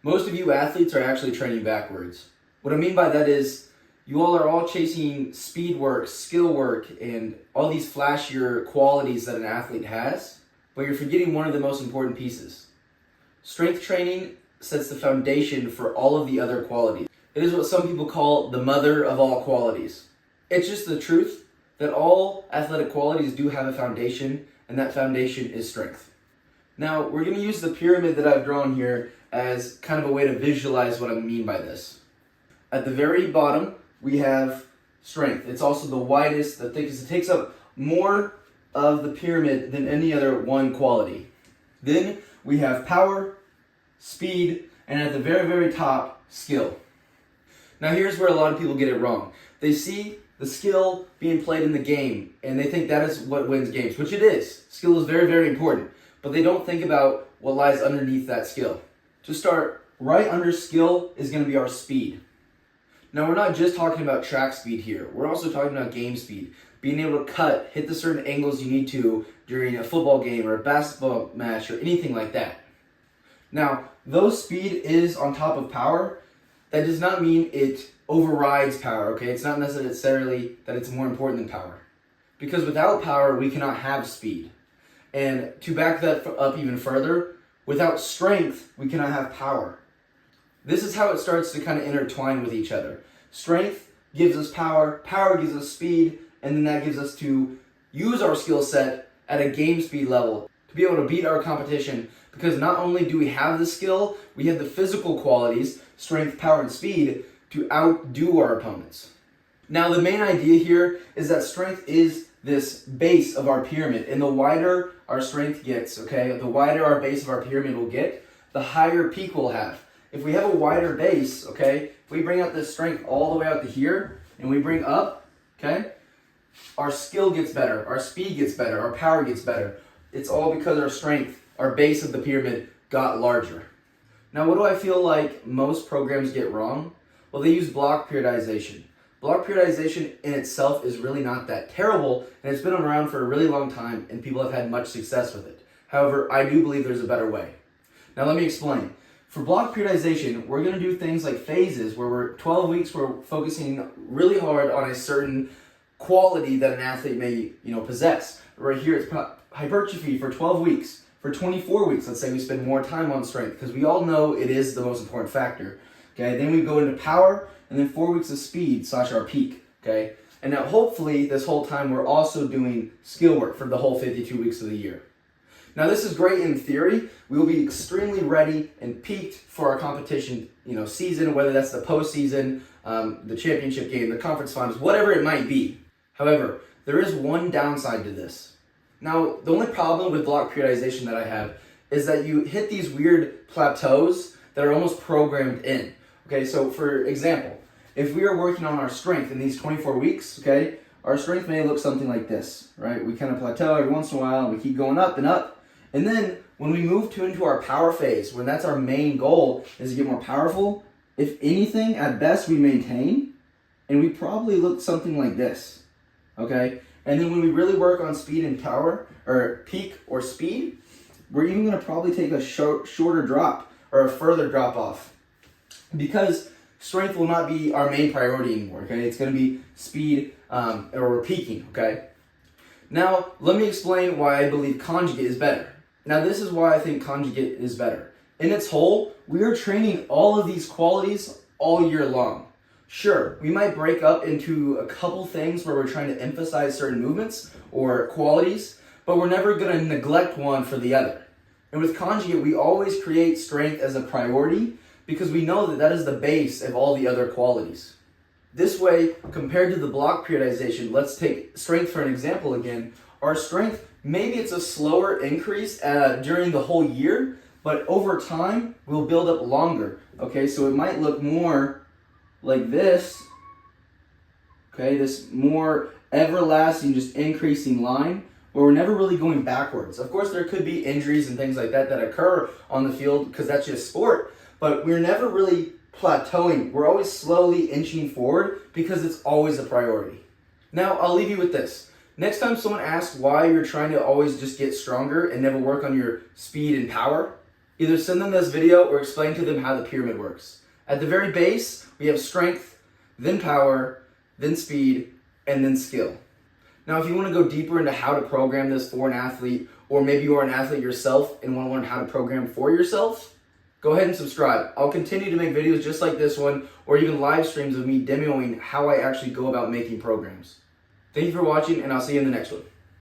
Most of you athletes are actually training backwards. What I mean by that is you all are all chasing speed work, skill work, and all these flashier qualities that an athlete has, but you're forgetting one of the most important pieces. Strength training sets the foundation for all of the other qualities. It is what some people call the mother of all qualities. It's just the truth that all athletic qualities do have a foundation, and that foundation is strength. Now, we're going to use the pyramid that I've drawn here as kind of a way to visualize what I mean by this. At the very bottom, we have strength. It's also the widest, the thickest. It takes up more of the pyramid than any other one quality. Then we have power, speed, and at the very, very top, skill. Now here's where a lot of people get it wrong. They see the skill being played in the game, and they think that is what wins games, which it is. Skill is very, very important, but they don't think about what lies underneath that skill. To start, right under skill is going to be our speed. Now we're not just talking about track speed here. We're also talking about game speed. Being able to cut, hit the certain angles you need to during a football game or a basketball match or anything like that. Now, though speed is on top of power, that does not mean it overrides power, okay? It's not necessarily that it's more important than power. Because without power, we cannot have speed. And to back that up even further, without strength, we cannot have power. This is how it starts to kind of intertwine with each other. Strength gives us power, power gives us speed, and then that gives us to use our skill set at a game speed level to be able to beat our competition, because not only do we have the skill, we have the physical qualities, strength, power, and speed, to outdo our opponents. Now, the main idea here is that strength is this base of our pyramid, and the wider our strength gets, okay, the wider our base of our pyramid will get, the higher peak we'll have. If we have a wider base, okay, if we bring out this strength all the way out to here, and we bring up, okay, our skill gets better, our speed gets better, our power gets better. It's all because our strength, our base of the pyramid, got larger. Now, what do I feel like most programs get wrong? Well, they use block periodization. Block periodization in itself is really not that terrible, and it's been around for a really long time, and people have had much success with it. However, I do believe there's a better way. Now, let me explain. For block periodization, we're going to do things like phases, where we're 12 weeks, we're focusing really hard on a certain quality that an athlete may, possess. Right here, it's hypertrophy for 12 weeks. For 24 weeks, let's say we spend more time on strength, because we all know it is the most important factor. Okay, then we go into power, and then 4 weeks of speed / our peak. Okay, and now hopefully this whole time we're also doing skill work for the whole 52 weeks of the year. Now, this is great in theory. We will be extremely ready and peaked for our competition, season, whether that's the postseason, the championship game, the conference finals, whatever it might be. However, there is one downside to this. Now, the only problem with block periodization that I have is that you hit these weird plateaus that are almost programmed in. Okay, so for example, if we are working on our strength in these 24 weeks, okay, our strength may look something like this, right? We kind of plateau every once in a while, and we keep going up and up. And then when we move into our power phase, when that's our main goal, is to get more powerful, if anything, at best we maintain, and we probably look something like this, okay? And then when we really work on speed and power, or peak or speed, we're even going to probably take a shorter drop or a further drop off, because strength will not be our main priority anymore, okay? It's going to be speed, or we're peaking, okay? Now, let me explain why I believe conjugate is better. Now, this is why I think conjugate is better. In its whole, we are training all of these qualities all year long. Sure, we might break up into a couple things where we're trying to emphasize certain movements or qualities, but we're never going to neglect one for the other. And with conjugate, we always create strength as a priority because we know that that is the base of all the other qualities. This way, compared to the block periodization, let's take strength for an example again. Our strength, maybe it's a slower increase during the whole year, but over time, we'll build up longer. Okay, so it might look more like this. Okay, this more everlasting, just increasing line, where we're never really going backwards. Of course, there could be injuries and things like that occur on the field because that's just sport, but we're never really plateauing. We're always slowly inching forward because it's always a priority. Now, I'll leave you with this. Next time someone asks why you're trying to always just get stronger and never work on your speed and power, Either send them this video or explain to them how the pyramid works. At the very base, we have strength, then power, then speed, and then skill. Now, if you want to go deeper into how to program this for an athlete, or maybe you are an athlete yourself and want to learn how to program for yourself, go ahead and subscribe. I'll continue to make videos just like this one, or even live streams of me demoing how I actually go about making programs. Thank you for watching, and I'll see you in the next one.